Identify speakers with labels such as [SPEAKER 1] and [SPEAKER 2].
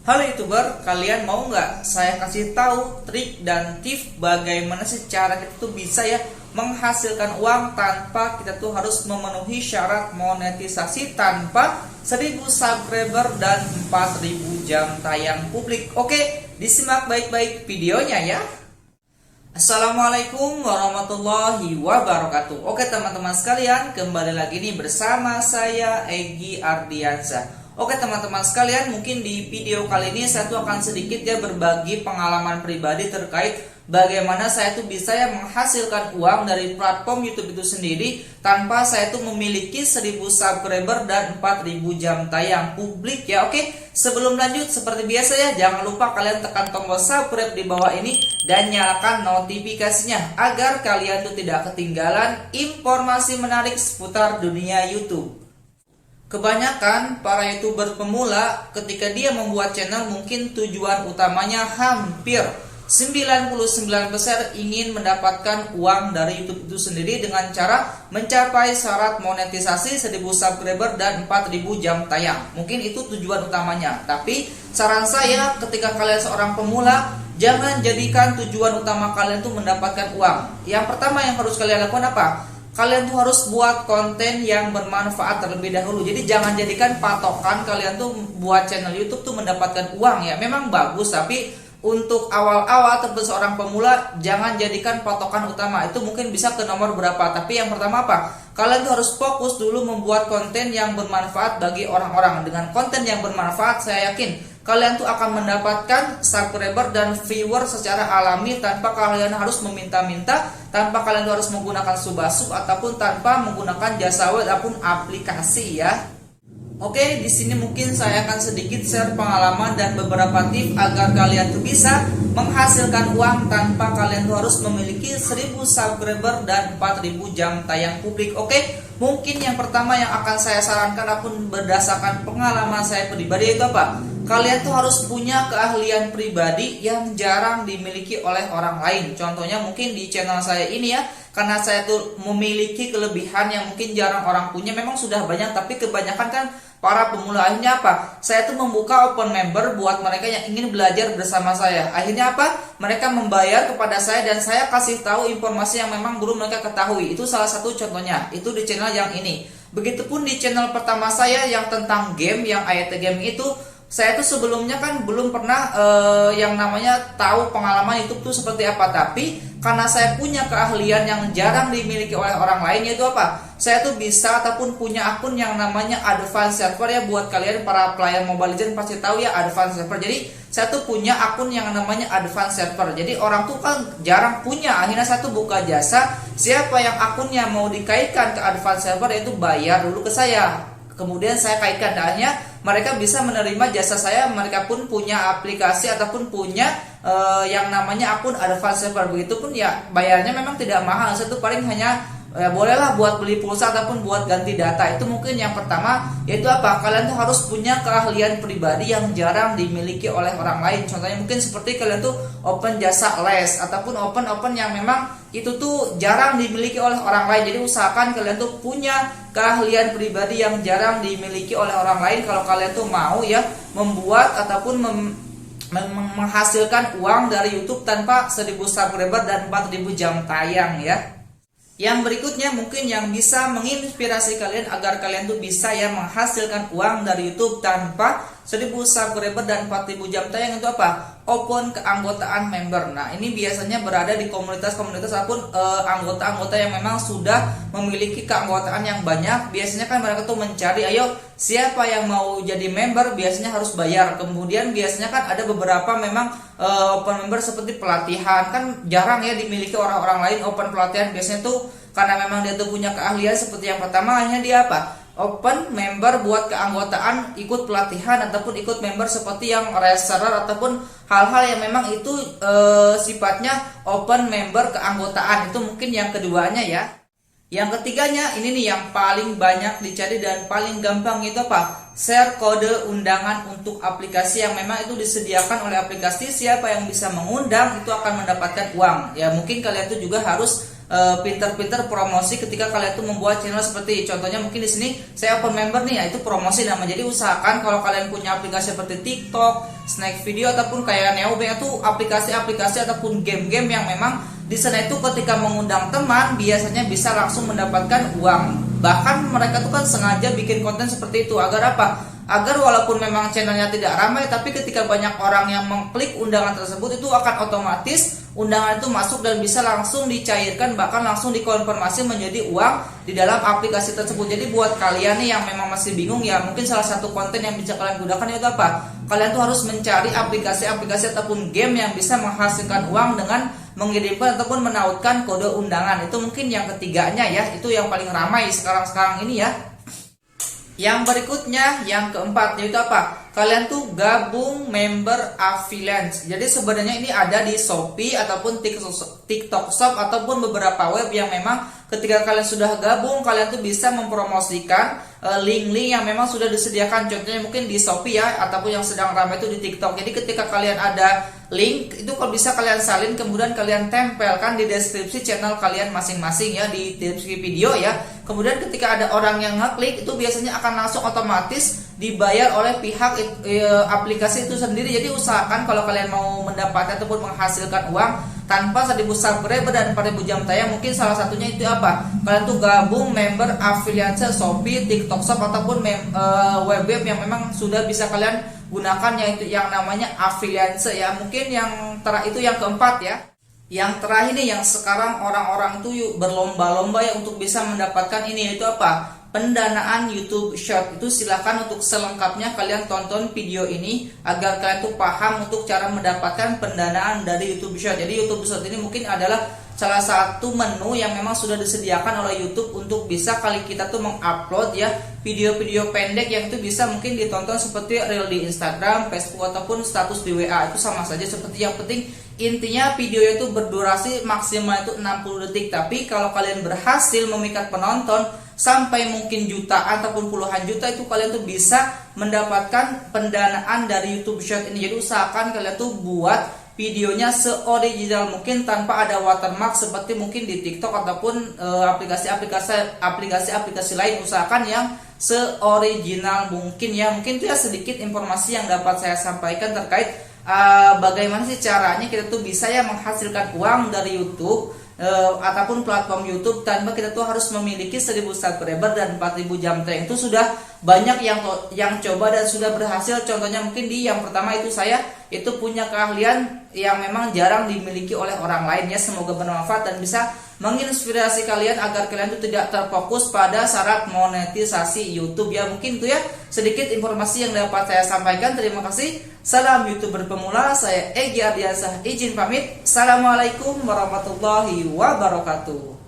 [SPEAKER 1] Halo YouTuber, kalian mau nggak saya kasih tahu trik dan tips bagaimana sih cara kita tuh bisa ya menghasilkan uang tanpa kita tuh harus memenuhi syarat monetisasi tanpa 1000 subscriber dan 4000 jam tayang publik. Oke, disimak baik-baik videonya ya. Assalamualaikum warahmatullahi wabarakatuh. Oke teman-teman sekalian, kembali lagi nih bersama saya Egy Ardiansyah. Oke teman-teman sekalian, mungkin di video kali ini saya tuh akan sedikit ya berbagi pengalaman pribadi terkait bagaimana saya tuh bisa ya menghasilkan uang dari platform YouTube itu sendiri tanpa saya tuh memiliki 1000 subscriber dan 4000 jam tayang publik ya. Oke, sebelum lanjut seperti biasa ya, jangan lupa kalian tekan tombol subscribe di bawah ini dan nyalakan notifikasinya agar kalian tuh tidak ketinggalan informasi menarik seputar dunia YouTube. Kebanyakan para YouTuber pemula ketika dia membuat channel mungkin tujuan utamanya hampir 99% ingin mendapatkan uang dari YouTube itu sendiri dengan cara mencapai syarat monetisasi 1000 subscriber dan 4000 jam tayang. Mungkin itu tujuan utamanya. Tapi saran saya ketika kalian seorang pemula, jangan jadikan tujuan utama kalian tuh mendapatkan uang. Yang pertama yang harus kalian lakukan apa? Kalian tuh harus buat konten yang bermanfaat terlebih dahulu. Jadi jangan jadikan patokan kalian tuh buat channel YouTube tuh mendapatkan uang ya. Memang bagus, tapi untuk awal-awal atau seorang pemula jangan jadikan patokan utama. Itu mungkin bisa ke nomor berapa. Tapi yang pertama apa? Kalian tuh harus fokus dulu membuat konten yang bermanfaat bagi orang-orang. Dengan konten yang bermanfaat, saya yakin kalian tuh akan mendapatkan subscriber dan viewer secara alami tanpa kalian harus meminta-minta, tanpa kalian tuh harus menggunakan subasub ataupun tanpa menggunakan jasa web ataupun aplikasi ya. Oke, di sini mungkin saya akan sedikit share pengalaman dan beberapa tips agar kalian tuh bisa menghasilkan uang tanpa kalian tuh harus memiliki 1000 subscriber dan 4000 jam tayang publik. Oke, mungkin yang pertama yang akan saya sarankan ataupun berdasarkan pengalaman saya pribadi itu apa? Kalian tuh harus punya keahlian pribadi yang jarang dimiliki oleh orang lain. Contohnya mungkin di channel saya ini ya, karena saya tuh memiliki kelebihan yang mungkin jarang orang punya. Memang sudah banyak, tapi kebanyakan kan para pemula akhirnya apa? Saya tuh membuka open member buat mereka yang ingin belajar bersama saya. Akhirnya apa? Mereka membayar kepada saya dan saya kasih tahu informasi yang memang belum mereka ketahui. Itu salah satu contohnya. Itu di channel yang ini. Begitupun di channel pertama saya yang tentang game, yang AYT game itu, saya tuh sebelumnya kan belum pernah yang namanya tahu pengalaman YouTube tuh seperti apa. Tapi karena saya punya keahlian yang jarang dimiliki oleh orang lain, yaitu apa? Saya tuh bisa ataupun punya akun yang namanya advance server ya. Buat kalian para player Mobile Legends pasti tahu ya advance server. Jadi saya tuh punya akun yang namanya advance server. Jadi orang tuh kan jarang punya. Akhirnya saya tuh buka jasa. Siapa yang akunnya mau dikaitkan ke advance server, yaitu bayar dulu ke saya. Kemudian saya kaitkan dananya, mereka bisa menerima jasa saya. Mereka pun punya aplikasi ataupun punya yang namanya akun advance server. Begitupun ya bayarnya memang tidak mahal. Saya tuh paling hanya bolehlah buat beli pulsa ataupun buat ganti data. Itu mungkin yang pertama, yaitu apa? Kalian tuh harus punya keahlian pribadi yang jarang dimiliki oleh orang lain. Contohnya mungkin seperti kalian tuh open jasa les ataupun open yang memang itu tuh jarang dimiliki oleh orang lain. Jadi usahakan kalian tuh punya keahlian pribadi yang jarang dimiliki oleh orang lain kalau kalian tuh mau ya membuat ataupun menghasilkan uang dari YouTube tanpa 1000 subscriber dan 4000 jam tayang ya. Yang berikutnya mungkin yang bisa menginspirasi kalian agar kalian tuh bisa ya menghasilkan uang dari YouTube tanpa 1000 subscriber dan 4000 jam tayang itu apa? Open keanggotaan member. Nah, ini biasanya berada di komunitas-komunitas ataupun anggota-anggota yang memang sudah memiliki keanggotaan yang banyak. Biasanya kan mereka tuh mencari, ayo siapa yang mau jadi member biasanya harus bayar. Kemudian biasanya kan ada beberapa memang open member seperti pelatihan. Kan jarang ya dimiliki orang-orang lain open pelatihan. Biasanya tuh karena memang dia tuh punya keahlian seperti yang pertama, hanya dia apa? Open member buat keanggotaan, ikut pelatihan ataupun ikut member seperti yang reseller ataupun hal-hal yang memang itu sifatnya open member keanggotaan. Itu mungkin yang keduanya ya. Yang ketiganya ini nih yang paling banyak dicari dan paling gampang, itu apa? Share kode undangan untuk aplikasi yang memang itu disediakan oleh aplikasi. Siapa yang bisa mengundang itu akan mendapatkan uang. Ya mungkin kalian tuh juga harus pinter-pinter promosi ketika kalian tuh membuat channel seperti contohnya mungkin di sini saya open member nih, yaitu promosi nama. Jadi usahakan kalau kalian punya aplikasi seperti TikTok, Snack Video ataupun kayak Neobank itu aplikasi-aplikasi ataupun game-game yang memang di sana itu ketika mengundang teman biasanya bisa langsung mendapatkan uang. Bahkan mereka tuh kan sengaja bikin konten seperti itu agar apa? Agar walaupun memang channelnya tidak ramai, tapi ketika banyak orang yang mengklik undangan tersebut itu akan otomatis undangan itu masuk dan bisa langsung dicairkan, bahkan langsung dikonfirmasi menjadi uang di dalam aplikasi tersebut. Jadi buat kalian nih yang memang masih bingung ya, mungkin salah satu konten yang bisa kalian gunakan itu apa? Kalian tuh harus mencari aplikasi-aplikasi ataupun game yang bisa menghasilkan uang dengan mengirimkan ataupun menautkan kode undangan. Itu mungkin yang ketiganya ya, itu yang paling ramai sekarang ini ya. Yang berikutnya, yang keempat, yaitu apa? Kalian tuh gabung member affiliate. Jadi sebenarnya ini ada di Shopee ataupun TikTok Shop ataupun beberapa web yang memang ketika kalian sudah gabung, kalian tuh bisa mempromosikan link-link yang memang sudah disediakan. Contohnya mungkin di Shopee ya, ataupun yang sedang ramai itu di TikTok. Jadi ketika kalian ada link itu kalau bisa kalian salin, kemudian kalian tempelkan di deskripsi channel kalian masing-masing ya, di deskripsi video ya. Kemudian ketika ada orang yang ngeklik itu biasanya akan langsung otomatis dibayar oleh pihak aplikasi itu sendiri. Jadi usahakan kalau kalian mau mendapatkan ataupun menghasilkan uang tanpa 1000 subscriber dan 4000 jam tayang, mungkin salah satunya itu apa? Kalian tuh gabung member affiliate Shopee, TikTok Shop ataupun web yang memang sudah bisa kalian gunakan, yaitu yang namanya affiliate ya. Mungkin yang itu yang keempat ya. Yang terakhir nih yang sekarang orang-orang itu berlomba-lomba ya untuk bisa mendapatkan ini, yaitu apa? Pendanaan YouTube Short. Itu silahkan untuk selengkapnya kalian tonton video ini agar kalian tuh paham untuk cara mendapatkan pendanaan dari YouTube Short. Jadi YouTube Short ini mungkin adalah salah satu menu yang memang sudah disediakan oleh YouTube untuk bisa kali kita tuh mengupload ya video-video pendek yang itu bisa mungkin ditonton seperti reel di Instagram, Facebook ataupun status di WA. Itu sama saja seperti, yang penting intinya video itu berdurasi maksimal itu 60 detik. Tapi kalau kalian berhasil memikat penonton sampai mungkin jutaan ataupun puluhan juta, itu kalian tuh bisa mendapatkan pendanaan dari YouTube Short ini. Jadi usahakan kalian tuh buat videonya seoriginal mungkin tanpa ada watermark seperti mungkin di TikTok ataupun aplikasi-aplikasi lain. Usahakan yang seoriginal mungkin ya. Mungkin itu ya sedikit informasi yang dapat saya sampaikan terkait bagaimana sih caranya kita tuh bisa ya menghasilkan uang dari YouTube ataupun platform YouTube tanpa kita tuh harus memiliki 1000 subscriber dan 4000 jam tayang. Itu sudah banyak yang coba dan sudah berhasil. Contohnya mungkin di yang pertama itu saya itu punya keahlian yang memang jarang dimiliki oleh orang lain ya. Semoga bermanfaat dan bisa menginspirasi kalian agar kalian itu tidak terfokus pada syarat monetisasi YouTube ya. Mungkin itu ya sedikit informasi yang dapat saya sampaikan. Terima kasih. Salam YouTuber pemula, saya Egy Ardiansah izin pamit. Assalamualaikum warahmatullahi wabarakatuh.